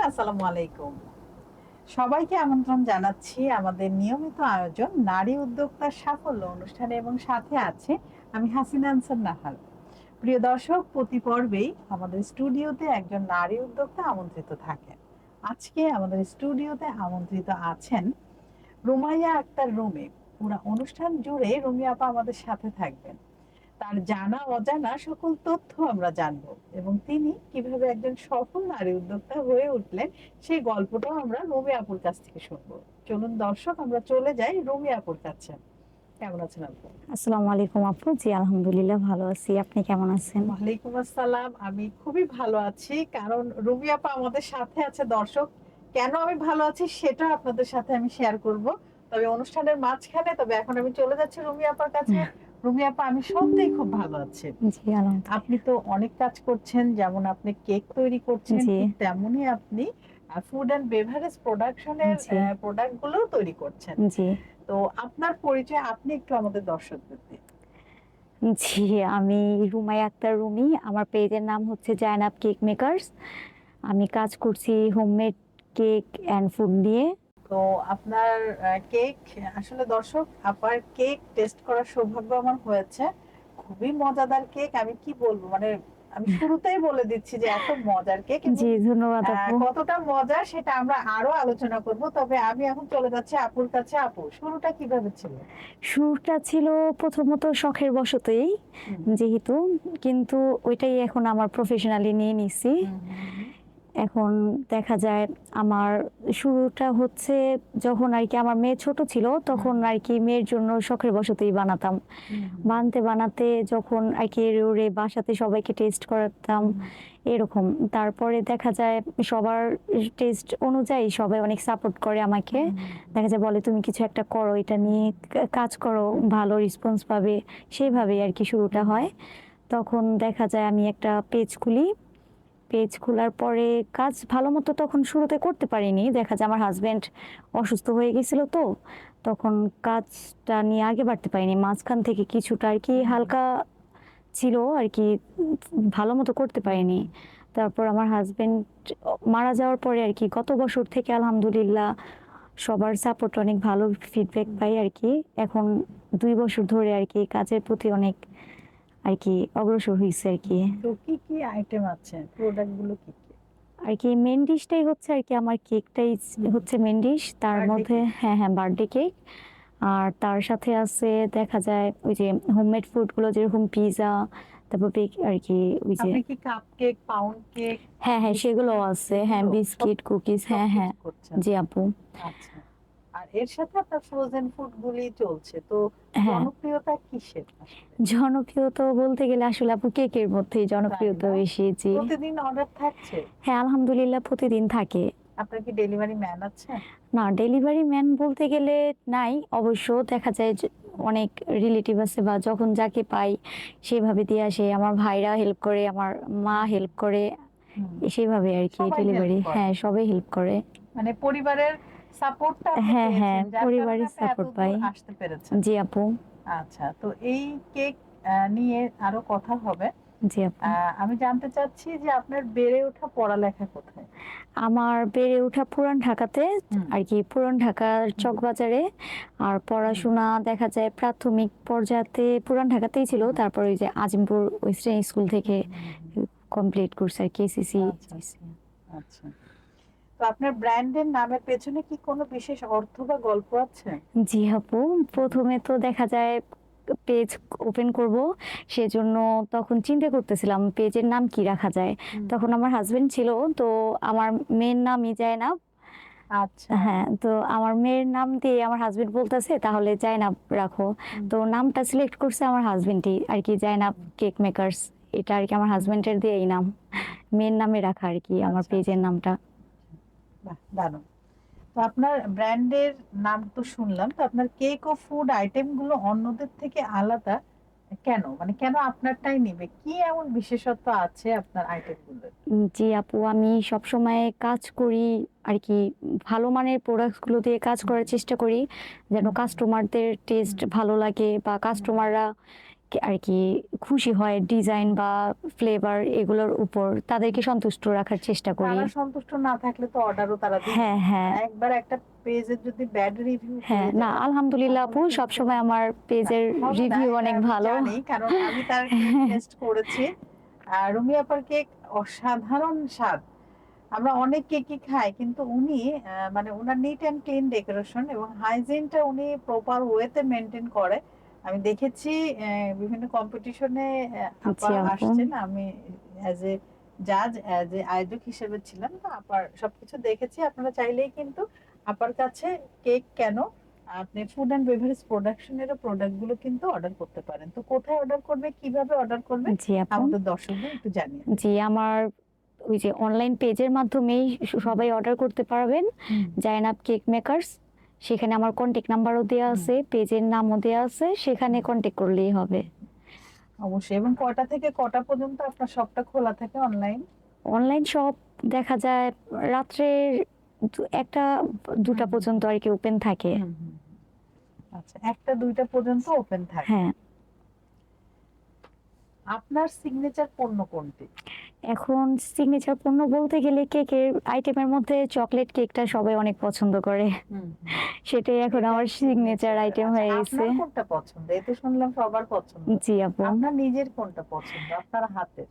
আসসালামু আলাইকুম। সবাইকে আমন্ত্রণ জানাচ্ছি আমাদের নিয়মিত আয়োজন নারী উদ্যোক্তার সাফল্য অনুষ্ঠানে এবং সাথে আছে আমি হাসিনা আনসার নাহার। প্রিয় দর্শক, প্রতি পর্বেই আমাদের স্টুডিওতে একজন নারী উদ্যোক্তা আমন্ত্রিত থাকেন। আজকে আমাদের স্টুডিওতে আমন্ত্রিত আছেন রুমাইয়া আক্তার রুমি। পুরো অনুষ্ঠান জুড়ে রুমি আপা আমাদের সাথে থাকবেন। তার জানা অজানা সকল তথ্য আমরা জানবো এবং তিনি কিভাবে একজন সফল নারী উদ্যোক্তা হয়ে উঠলেন সেই গল্পটাও আমরা রুমি আপুর কাছ থেকে শুনবো। চলুন দর্শক, আমরা চলে যাই রুমি আপুর কাছে। কেমন আছেন আপু? আসসালামু আলাইকুম আপু। জি আলহামদুলিল্লাহ ভালো আছি, আপনি কেমন আছেন? ওয়ালাইকুম আসসালাম। আমি খুবই ভালো আছি, কারণ রুমি আপা আমাদের সাথে আছে। দর্শক, কেন আমি ভালো আছি সেটা আপনাদের সাথে আমি শেয়ার করব, তবে অনুষ্ঠানের মাঝখানে। তবে এখন আমি চলে যাচ্ছি রুমি আপার কাছে। রুমি আপা, আমি সত্যিই খুব ভালো আছি। জি আলহামদুলিল্লাহ। আপনি তো অনেক কাজ করছেন, যেমন আপনি কেক তৈরি করছেন, জি ঠিক তেমনি আপনি ফুড এন্ড বেভারেজ প্রোডাকশনের জি প্রোডাক্ট গুলো তৈরি করছেন। জি তো আপনার পরিচয় আপনি একটু আমাদের দর্শকদের দিন। জি আমি রুমাইয়া আক্তার রুমি। আমার পেজের নাম হচ্ছে জায়নাব কেক মেকার্স। আমি কাজ করছি হোমমেড কেক অ্যান্ড ফুড নিয়ে। তো আপনার কেক, আসলে দর্শক, আপার কেক টেস্ট করার সৌভাগ্য আমার হয়েছে। খুবই মজাদার কেক। আমি কি বলবো, মানে আমি শুরুতেই বলে দিচ্ছি যে এত মজার কেক, এবং জি ধন্যবাদ আপু। কতটা মজা সেটা আমরা আরো আলোচনা করব। তবে আমি এখন চলে যাচ্ছি আপুর কাছে। আপু, শুরুটা কিভাবে ছিল? শুরুটা ছিল প্রথমত শখের বশতই, হুম, যেহেতু কিন্তু ওইটাই এখন আমার প্রফেশনালি নিয়ে নিছি। হুম, হুম, এখন দেখা যায় আমার শুরুটা হচ্ছে যখন আর কি আমার মেয়ে ছোট ছিল, তখন আর কি মেয়ের জন্য শখের বশতই বানাতাম। হুম, বানাতে বানাতে যখন আর কি ওরে বাসাতে সবাইকে টেস্ট করাতাম হুম, এরকম। তারপরে দেখা যায় সবার টেস্ট অনুযায়ী সবাই অনেক সাপোর্ট করে আমাকে। হুম, দেখা যায় বলে তুমি কিছু একটা করো, এটা নিয়ে কাজ করো, ভালো রেসপন্স পাবে। সেইভাবেই আর কি শুরুটা হয়। তখন দেখা যায় আমি একটা পেজ খুলি। পেজ খোলার পরে কাজ ভালো মতো তখন শুরুতে করতে পারিনি। দেখা যায় আমার হাজবেন্ড অসুস্থ হয়ে গেছিল, তো তখন কাজটা নিয়ে আগে বাড়তে পারিনি। মাঝখান থেকে কিছুটা আর কি হালকা ছিল আর কি, ভালো মতো করতে পারিনি। তারপর আমার হাজবেন্ড মারা যাওয়ার পরে আর কি গত বছর থেকে আলহামদুলিল্লাহ সবার সাপোর্ট, অনেক ভালো ফিডব্যাক পাই আর কি। এখন 2 বছর ধরে আর কি কাজের প্রতি অনেক আর কি অগ্রসর হয়েছে আর কি। তো কি কি আইটেম আছে, প্রোডাক্ট গুলো কি কি? আর কি মেন ডিশটাই হচ্ছে আর কি আমার কেকটাই হচ্ছে মেন ডিশ। তার বার্থডে মধ্যে কেক। হ্যাঁ হ্যাঁ বার্থডে কেক। আর তার সাথে আছে দেখা যায় ওই যে হোমমেড ফুড গুলো, যেরকম পিৎজা, তারপর আর কি ওই যে আপনি কি কাপ কেক, পাউন্ড কেক, হ্যাঁ হ্যাঁ সেগুলো বিস্কিট, আছে, হ্যাঁ এগুলো সব বিস্কিট কুকিজ, হ্যাঁ হ্যাঁ। সবকিছু করছেন? জি আপু। আচ্ছা। আর এর সাথে আপনার ফ্রোজেন ফুড গুলি চলছে তো। হ্যাঁ জনপ্রিয়তা কিসের আসলে? জনপ্রিয়তা বলতে গেলে আসলে আপু কেকের মধ্যেই তাই জনপ্রিয়তা না? বেশি। জি প্রতিদিন অর্ডার থাকছে? হ্যাঁ আলহামদুলিল্লাহ প্রতিদিন থাকে। আপনার কি ডেলিভারি ম্যান আছে? না ডেলিভারি ম্যান বলতে গেলে নাই অবশ্য। দেখা যায় যে অনেক রিলেটিভ আছে বা যখন যাকে পাই সেভাবে দিয়ে আসে। আমার ভাইরা হেল্প করে, আমার মা হেল্প করে, হুম, সেভাবে আর কি সবাই হেল্প ডেলিভারি। করে। হ্যাঁ সবাই হেল্প করে। মানে পরিবারের সাপোর্টটা আপনি হ্যাঁ হ্যাঁ পেয়েছেন, যার কারণে পরিবারের আপনি এত সাপোর্ট দূর পাই। আসতে পেরেছেন। জি আপু। আচ্ছা, তো এই কেক নিয়ে আরো কথা হবে। জি আপু। আমি জানতে চাচ্ছি যে আপনার বেড়ে ওঠা পড়ালেখা কোথায়? আমার বেড়ে ওঠা পুরান ঢাকাতে হুম, আর কি, পুরান ঢাকার হুম, চকবাজারে। আর হুম, পড়াশোনা দেখা যায় প্রাথমিক পর্যায়ে পুরান ঢাকাতেই ছিল, হুম, তারপর ওই যে আজিমপুর ওয়েস্টার্ন স্কুল থেকে হুম, হুম, হুম। কমপ্লিট করছে আর কি এসএসসি। আচ্ছা, আচ্ছা, আচ্ছা। তো আপনার ব্র্যান্ডের নামের পেছনে কি কোনো বিশেষ অর্থ বা গল্প আছে? জি আপু, প্রথমে তো দেখা যায় পেজ ওপেন করব, সেজন্য তখন চিন্তা করতেছিলাম পেজের নাম কি রাখা যায়। হুম, তখন আমার হাজবেন্ড ছিল, তো আমার মেয়ের নামই জায়নাব। আচ্ছা। হ্যাঁ, তো আমার মেয়ের নাম দিয়ে আমার হাজবেন্ড বলতেছে তাহলে জায়নাব রাখো। হুম, তো নামটা সিলেক্ট করছে আমার হাজবেন্ডই আর কি, জায়নাব হুম, কেক মেকার্স। এটা আর কি আমার হুম, হাজবেন্ডের দিয়ে এই নাম, হুম। মেয়ের নামে রাখা আর কি আমার আচ্ছা, পেজের আচ্ছা। নামটা। বাহ, দারুণ। তো আপনার ব্র্যান্ডের নাম তো শুনলাম, তো আপনার কেক ও ফুড আইটেম গুলো অন্যদের থেকে আলাদা কেন? মানে কেন আপনারটাই নিবে? কি এমন বিশেষত্ব আছে আপনার আইটেম গুলোর? জি আপু, আমি সবসময় কাজ করি আর কি ভালো মানের প্রোডাক্টগুলো দিয়ে কাজ হুম, করার চেষ্টা করি, যেন হুম, কাস্টমারদের টেস্ট হুম, ভালো লাগে বা হুম, কাস্টমাররা আর কি খুশি হয় ডিজাইন বা ফ্লেভার এগুলোর উপর, তাদেরকে সন্তুষ্ট রাখার চেষ্টা করি। তারা সন্তুষ্ট না থাকলে তো অর্ডারও তারা দিবে হ্যাঁ না। হ্যাঁ একবার একটা পেজের যদি ব্যাড রিভিউ হ্যাঁ, পেয়ে না যায় আলহামদুলিল্লাহ আপু, তাহলে কিন্তু সবসময় আমার পেজের হবে না, রিভিউ এটা অনেক আমি ভালো। জানি, কারণ আমি তার কেক টেস্ট করেছি। আর রুমি আপার কেক অসাধারণ স্বাদ। আমরা অনেক কেকই খাই, কিন্তু উনি মানে ওনার নিট অ্যান্ড ক্লিন ডেকোরেশন এবং হাইজিনটা উনি প্রপার ওয়েতে মেনটেন করে। আমি দেখেছি বিভিন্ন কম্পিটিশনে আপা জি আপু। আসছেন, আমি অ্যাজ এ জাজ, অ্যাজ এ আয়োজক হিসেবে ছিলাম, তো আপার সবকিছু দেখেছি। আপনারা চাইলেই কিন্তু আপার কাছে কেক কেন, আপনি ফুড অ্যান্ড বেভারেজ প্রোডাকশনেরও প্রোডাক্টগুলো কিন্তু অর্ডার করতে পারেন। তো কোথায় অর্ডার করবে, কিভাবে অর্ডার করবে, জি আপু। আমাদের দর্শকদের একটু জানিয়ে দিন। জি, আমার ওই যে অনলাইন পেজের মাধ্যমেই সবাই অর্ডার করতে পারবেন, জাইনাব কেক মেকার্স। সেখানে আমার কন্ট্যাক্ট নাম্বারও দেওয়া আছে, পেজের নামও দেওয়া আছে, সেখানে কন্ট্যাক্ট করলেই হবে। অবশ্যই। এবং কয়টা থেকে কটা পর্যন্ত আপনার শপটা খোলা থাকে অনলাইন? অনলাইন শপ দেখা যায় রাত্রে 1টা 2টা পর্যন্ত আর কি ওপেন থাকে। আচ্ছা, 1টা 2টা পর্যন্ত ওপেন থাকে। হ্যাঁ, আপনার সিগনেচার পণ্য কোনটি? এখন সিগনেচার পণ্য বলতে গেলে কেকের আইটেমের মধ্যে চকলেট কেকটা সবাই অনেক পছন্দ করে, সেটাই এখন আমার সিগনেচার আইটেম আচ্ছা, হয়ে গেছে। আপনার কোনটা পছন্দ? এই তো শুনলাম সবার পছন্দ। জি আপু। আপনার নিজের কোনটা পছন্দ আপনার হাতের?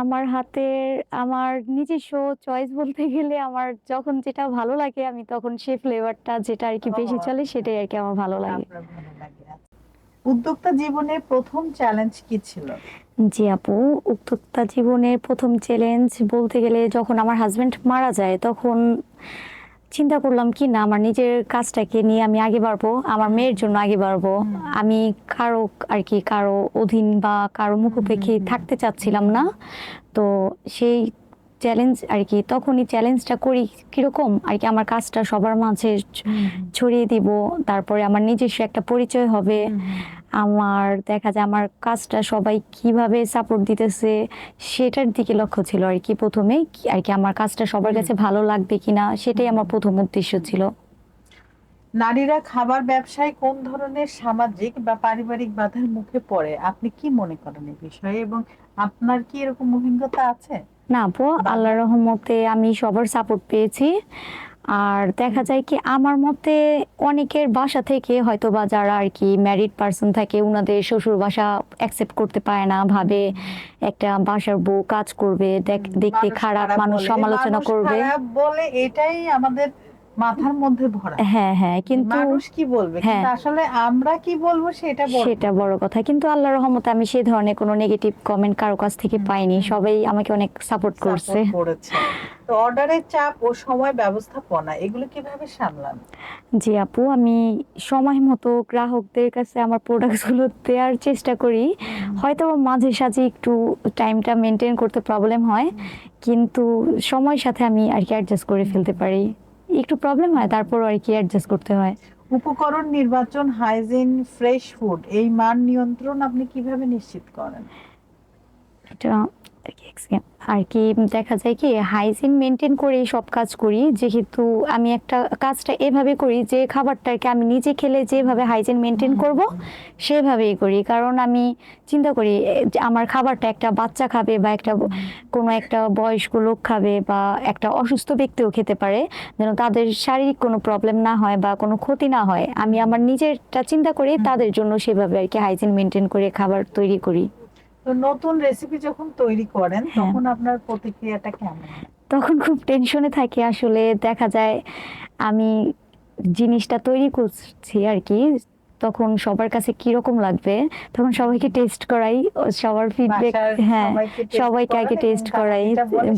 আমার হাতের, আমার নিজস্ব চয়েস বলতে গেলে আমার যখন যেটা ভালো লাগে আমি তখন সেই ফ্লেভারটা যেটা আর কি বেশি চলে সেটাই আর কি আমার ভালো লাগে। আপনার ভালো লাগে। আচ্ছা। উদ্যোক্তা জীবনে প্রথম চ্যালেঞ্জ কি ছিল? জি আপু, উদ্যোক্তা জীবনের প্রথম চ্যালেঞ্জ বলতে গেলে যখন আমার হাজবেন্ড মারা যায় তখন চিন্তা করলাম কি না আমার নিজের কাজটাকে নিয়ে আমি আগে বাড়বো, আমার মেয়ের জন্য আগে বাড়বো। আমি কারো আর কি কারো অধীন বা কারো মুখোপেক্ষী থাকতে চাচ্ছিলাম না। তো সেই চ্যালেঞ্জ আর কি তখনই চ্যালেঞ্জটা করি কিরকম আর কি আমার কাজটা সবার মাঝে ছড়িয়ে দিব, তারপরে আমার নিজস্ব একটা পরিচয় হবে। আমার দেখা যায় আমার কাজটা সবাই কিভাবে সাপোর্ট দিতেছে সেটার দিকে লক্ষ্য ছিল আর কি প্রথমে, আর কি আমার কাজটা সবার কাছে ভালো লাগবে কিনা সেটাই আমার প্রথম উদ্দেশ্য ছিল। নারীরা খাবার ব্যবসায় কোন ধরনের সামাজিক বা পারিবারিক বাধার মুখে পড়ে, আপনি কি মনে করেন এই বিষয়ে, এবং আপনার কি এরকম অভিজ্ঞতা আছে? না আপু, আল্লাহর রহমতে আমি সবার সাপোর্ট পেয়েছি। আর দেখা যায় কি আমার মতে অনেকের বাসা থেকে হয়তো বা যারা আর কি ম্যারিড পার্সন থাকে উনাদের শ্বশুর বাসা অ্যাকসেপ্ট করতে পারে না, ভাবে একটা বাসার বউ কাজ করবে দেখতে খারাপ, মানুষ বলে, সমালোচনা মানুষ করবে। খারাপ বলে, এটাই আমাদের মাথার মধ্যে ভরা। হ্যাঁ হ্যাঁ, কিন্তু মানুষ কি বলবে, কিন্তু আসলে আমরা কি বলবো সেটা বড় সেটা বড় কথা। কিন্তু আল্লাহর রহমতে আমি সেই ধরনের কোনো নেগেটিভ কমেন্ট কারো কাছ থেকে পাইনি, সবাই আমাকে অনেক সাপোর্ট করছে। করেছে। তো অর্ডারের চাপ ও সময় ব্যবস্থাপনা এগুলো কিভাবে সামলান? জি আপু, আমি সময় মতো গ্রাহকদের কাছে আমার প্রোডাক্টগুলো দেওয়ার চেষ্টা করি। হয়তো মাঝে সাঝে একটু টাইমটা মেনটেন করতে প্রবলেম হয়, কিন্তু সময়ের সাথে আমি আর কি অ্যাডজাস্ট করে ফেলতে পারি। একটু প্রবলেম হয় তারপরও আর কি অ্যাডজাস্ট করতে হয়। উপকরণ নির্বাচন, হাইজিন, ফ্রেশ ফুড, এই মান নিয়ন্ত্রণ আপনি কিভাবে নিশ্চিত করেন? এটা আর কি দেখা যায় কি হাইজিন মেনটেন করে সব কাজ করি, যেহেতু আমি একটা কাজটা এভাবে করি যে খাবারটাকে আমি নিজে খেলে যেভাবে হাইজিন মেনটেন করব সেভাবেই করি। কারণ আমি চিন্তা করি যে আমার খাবারটা একটা বাচ্চা খাবে বা কোনো একটা বয়স্ক লোক খাবে বা একটা অসুস্থ ব্যক্তিও খেতে পারে, যেন তাদের শারীরিক কোনো প্রবলেম না হয় বা কোনো ক্ষতি না হয়। আমি আমার নিজেরটা চিন্তা করি, তাদের জন্য সেভাবে আর কি হাইজিন মেনটেন করে খাবার তৈরি করি। তো নতুন রেসিপি যখন তৈরি করেন তখন আপনার প্রতিক্রিয়াটা কেমন? তখন খুব টেনশনে থাকি আসলে। দেখা যায় আমি জিনিসটা তৈরি করছি আর কি, তখন সবার কাছে কিরকম লাগবে, তখন সবাইকে টেস্ট করাই, সবার ফিডব্যাক, হ্যাঁ সবাইকে আগে টেস্ট করাই,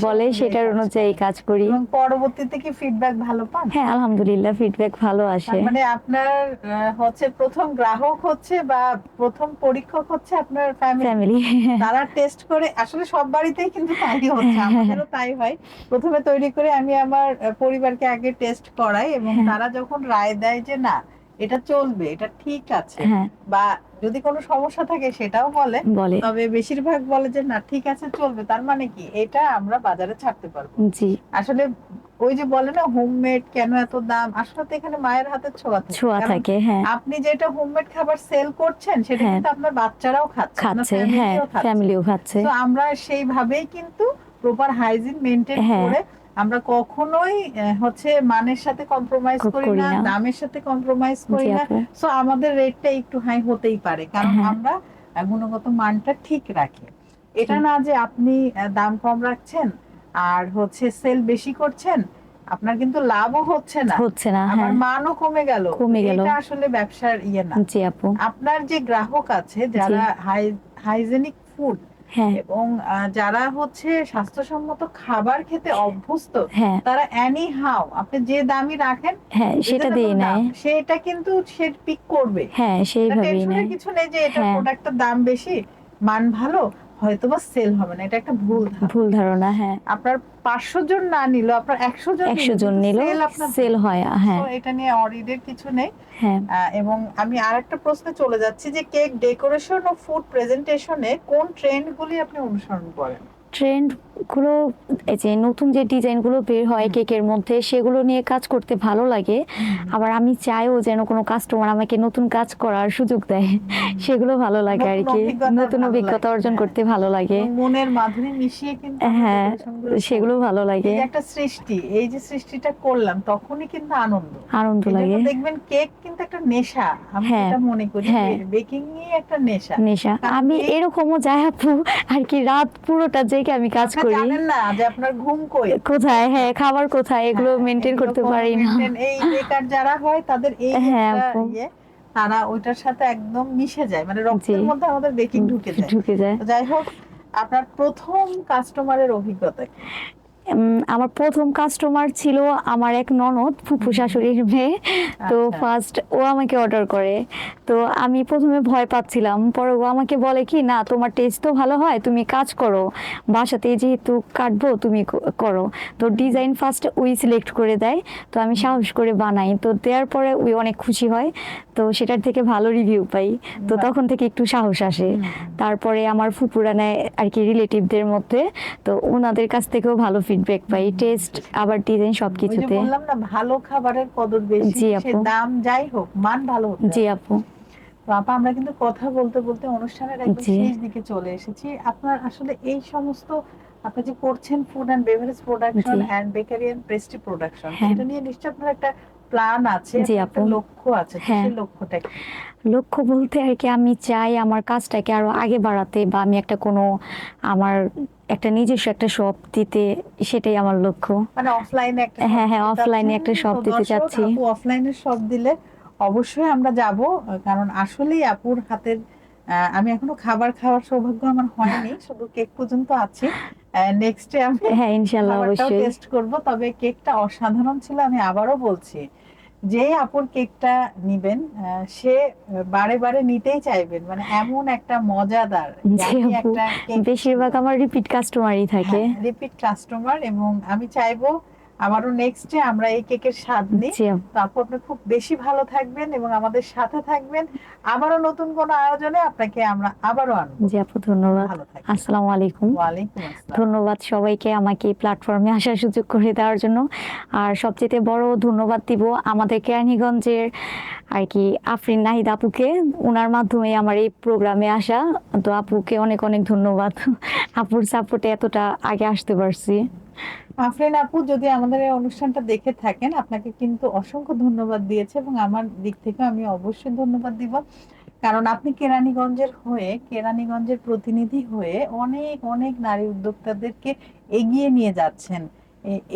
বলে সেটার অনুযায়ী কাজ করি। এবং পরবর্তীতে কি ফিডব্যাক ভালো পান? হ্যাঁ আলহামদুলিল্লাহ, ফিডব্যাক ভালো আসে। মানে আপনার হচ্ছে প্রথম গ্রাহক হচ্ছে বা প্রথম পরীক্ষক হচ্ছে আপনার ফ্যামিলি। তারা টেস্ট করে, আসলে সব বাড়িতেই কিন্তু তাই হচ্ছে, আমাদেরও তাই হয়। প্রথমে তৈরি করে আমি আমার পরিবারকে আগে টেস্ট করাই, এবং তারা যখন রায় দেয় যে না এটা চলবে, এটা ঠিক আছে, বা যদি কোনো সমস্যা থাকে সেটাও বলে, তবে বেশিরভাগ বলে যে না ঠিক আছে চলবে, তার মানে কি এটা আমরা বাজারে ছাড়তে পারবো। জি, আসলে ওই যে বলে না হোমমেড কেন এত দাম, আসলে তো এখানে মায়ের হাতের ছোঁয়া থাকে। ছোঁয়া কারণ থাকে, হ্যাঁ। আপনি যেটা হোমমেড খাবার সেল করছেন সেটা হ্যাঁ, কিন্তু আপনার বাচ্চারাও খাচ্ছে, আপনার খাচ্ছে, হ্যাঁ, ফ্যামিলিও খাচ্ছে। ফ্যামিলিও খাচ্ছে। তো আমরা সেইভাবেই কিন্তু প্রপার হাইজিন মেনটেন হ্যাঁ, করে আমরা কখনোই হচ্ছে মানের সাথে কম্প্রোমাইজ করি করি না, না। দামের সাথে কম্প্রোমাইজ করি জি না। আপু। সো আমাদের রেটটা একটু হাই হতেই পারে, কারণ হ্যাঁ, আমরা গুণগত মানটা ঠিক রাখি। এটা জি। না যে আপনি দাম কম রাখছেন আর হচ্ছে সেল বেশি করছেন, আপনার কিন্তু লাভও হচ্ছে না, হচ্ছে না, আবার হ্যাঁ, মানও কমে গেল। কমে গেল। এটা আসলে ব্যবসার ইয়ে না। জি আপু। আপনার যে গ্রাহক আছে জি। যারা হাইজেনিক ফুড হ্যাঁ, এবং যারা হচ্ছে স্বাস্থ্যসম্মত খাবার খেতে অভ্যস্ত, হ্যাঁ, তারা এনি হাউ আপনি যে দামই রাখেন হ্যাঁ, সেটা দিয়ে রিজনেবল দাম, নেয়। সেটা কিন্তু সে পিক করবে। হ্যাঁ, সেইভাবেই টেনশনের নেয়। কিছু নেই যে এটা হ্যাঁ, প্রোডাক্টের দাম বেশি, মান ভালো, হয়তোবা সেল হবে না। এটা একটা ভুল ধারণা। ভুল ধারণা, হ্যাঁ। আপনার 500 জন না নিল, আপনার 100 জন 100 জন নিল, সেল আপনার সেল হয়, তো হ্যাঁ, এটা নিয়ে অরিডের কিছু নেই। হ্যাঁ। এবং আমি আরেকটা প্রশ্নে চলে যাচ্ছি যে কেক ডেকোরেশন ও ফুড প্রেজেন্টেশনে কোন ট্রেন্ড গুলি আপনি অনুসরণ করেন? ট্রেন্ড গুলো, এই যে নতুন যে ডিজাইন গুলো বের হয় কেকের মধ্যে, সেগুলো নিয়ে কাজ করতে ভালো লাগে। আবার আমি চাইও যেন কোনো কাস্টমার আমাকে নতুন কাজ করার সুযোগ দেয়, সেগুলো ভালো লাগে আর কি। নতুন অভিজ্ঞতা অর্জন করতে ভালো লাগে। এবং মনের মাধুরী মিশিয়ে কিন্তু আমরা হ্যাঁ, decoration গুলো সেগুলো করি। ভালো এই লাগে, যে একটা সৃষ্টি, এই যে সৃষ্টিটা করলাম তখনই কিন্তু আনন্দ। আনন্দ এই জন্য লাগে। দেখবেন কেক কিন্তু একটা নেশা, আমি হ্যাঁ, যেটা মনে করি হ্যাঁ। বেকিং ই একটা নেশা। নেশা। কারণ আমি এই- এরকমও যাই আপু, আর কি রাত পুরোটা জেগে আমি কাজ আপনি করি। জানেন না যে আপনার ঘুম কই, কোথায়, হ্যাঁ, খাবার কোথায়, এগুলো হ্যাঁ, মেনটেন এগুলো করতে কোনো পারি না। maintain- এই বেকার যারা হয় তাদের এই হ্যাঁ একটা আপু। ইয়ে, তারা ওইটার সাথে একদম মিশে যায়, মানে জি, রক্তের মধ্যে আমাদের বেকিং ঢুকে যায়। ঢুকে যায়। তো যাই হোক, আপনার প্রথম কাস্টমারের অভিজ্ঞতা কি? আমার প্রথম কাস্টমার ছিল আমার এক ননদ, ফুফু শাশুড়ির মেয়ে। তো আচ্ছা। ফার্স্ট ও আমাকে অর্ডার করে। তো আমি প্রথমে ভয় পাচ্ছিলাম, পরে ও আমাকে বলে কি, না তোমার টেস্ট তো ভালো হয়, তুমি কাজ করো, বাসাতে যেহেতু কাটবো তুমি করো। তো ডিজাইন ফার্স্ট ওই সিলেক্ট করে দেয়, তো আমি সাহস করে বানাই। তো দেওয়ার পরে ওই অনেক খুশি হয়, তো সেটার থেকে ভালো রিভিউ পাই। তো বাহ। তখন থেকে একটু সাহস আসে। তারপরে আমার ফুপুরা নেয় আর কি, রিলেটিভদের মধ্যে, তো ওনাদের কাছ থেকেও ভালো ফিডব্যাক পাই, টেস্ট আবার ডিজাইন ওই যে সবকিছুতে। বললাম না, ভালো খাবারের কদর বেশি, জি সে আপু। দাম যাই হোক মান ভালো হতে জি হবে। আপু। তো আপা, আমরা কিন্তু কথা বলতে বলতে অনুষ্ঠানের একদম জি। শেষ দিকে চলে এসেছি। আপনার আসলে এই সমস্ত আপনি যে করছেন food and beverage production G. And bakery and pastry production, হ্যাঁ। এটা নিয়ে নিশ্চয়ই আপনার একটা প্ল্যান আছে, জি আপনার একটা আপু। লক্ষ্য আছে। তো হ্যাঁ। সেই লক্ষ্যটা কি? লক্ষ্য বলতে আর কি, আমি চাই আমার কাজটাকে আরো আগে বাড়াতে, বা আমি একটা কোনো আমার একটা নিজস্ব একটা শপ দিতে, সেটাই আমার লক্ষ্য। মানে অফলাইনে একটা হ্যাঁ, হ্যাঁ, শপ দিতে অফলাইনে চাচ্ছেন। একটা শপ তো দিতে দর্শক, চাচ্ছি। আপু অফলাইনে শপ দিলে অবশ্যই আমরা যাব, কারণ আসলেই আপুর হাতের আমি এখনো খাবার খাওয়ার সৌভাগ্য আমার হয়নি, শুধু কেক পর্যন্ত আছি। নেক্সটে আমি হ্যাঁ, ইনশাল্লাহ, খাবারটাও অবশ্যই। টেস্ট করব। তবে কেকটা অসাধারণ ছিল, আমি আবারও বলছি, যে আপুর কেকটা নিবেন সে বারে বারে নিতেই চাইবেন, মানে এমন একটা মজাদার জি ইয়ামি আপু, একটা কেক ছিল। বেশিরভাগ আমার রিপিট কাস্টমারই থাকে। হ্যাঁ, রিপিট কাস্টমার, এবং আমি চাইবো আবারও নেক্সটে আমরা এই কেকের স্বাদ নিই। জি আপু। তো আপু, আপনি খুব বেশি ভালো থাকবেন এবং আমাদের সাথে থাকবেন। আবারও নতুন কোনো আয়োজনে আপনাকে আমরা আবারও আনবো। জি আপু, ধন্যবাদ। ভালো থাকবেন। আসসালামু আলাইকুম। ওয়ালাইকুম আসসালাম। ধন্যবাদ সবাইকে আমাকে এই প্ল্যাটফর্মে আসার সুযোগ করে দেওয়ার জন্য। আর সবচেয়ে বড় ধন্যবাদ দিব আমাদের কেরানীগঞ্জের আর কি আফরিন নাহিদ আপুকে, ওনার মাধ্যমে আমার এই প্রোগ্রামে আসা। তো আপুকে অনেক অনেক ধন্যবাদ, আপুর সাপোর্টে এতটা আগে আসতে পারছি। আফরিন আপু যদি আমাদের এই অনুষ্ঠানটা দেখে থাকেন, আপনাকে কিন্তু অসংখ্য ধন্যবাদ দিয়েছে, এবং আমার দিক থেকে আমি অবশ্যই ধন্যবাদ দিব, কারণ আপনি কেরানীগঞ্জের প্রতিনিধি হয়ে অনেক অনেক নারী উদ্যোক্তাদেরকে এগিয়ে নিয়ে যাচ্ছেন।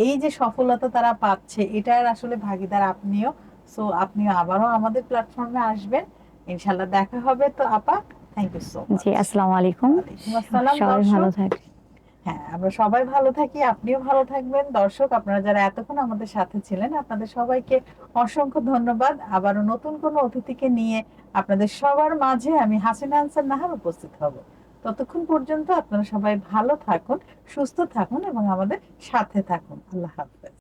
এই যে সফলতা তারা পাচ্ছে, এটার আসলে ভাগীদার আপনিও। সো আপনিও আবারও আমাদের প্ল্যাটফর্মে আসবেন, ইনশাল্লাহ দেখা হবে। তো আপা, থ্যাংক ইউ সো মাচ। জি, আসসালামু আলাইকুম। ওয়ালাইকুম আসসালাম। সবাই ভালো দর্শক, থাকবেন। হ্যাঁ, আমরা সবাই ভালো থাকি, আপনিও ভালো থাকবেন। দর্শক, আপনারা যারা এতক্ষণ আমাদের সাথে ছিলেন, আপনাদের সবাইকে অসংখ্য ধন্যবাদ। আবারও নতুন কোনো অতিথিকে নিয়ে আপনাদের সবার মাঝে আমি হাসিনা আনসার নাহার উপস্থিত হব। ততক্ষণ পর্যন্ত আপনারা সবাই ভালো থাকুন, সুস্থ থাকুন এবং আমাদের সাথে থাকুন। আল্লাহ হাফেজ।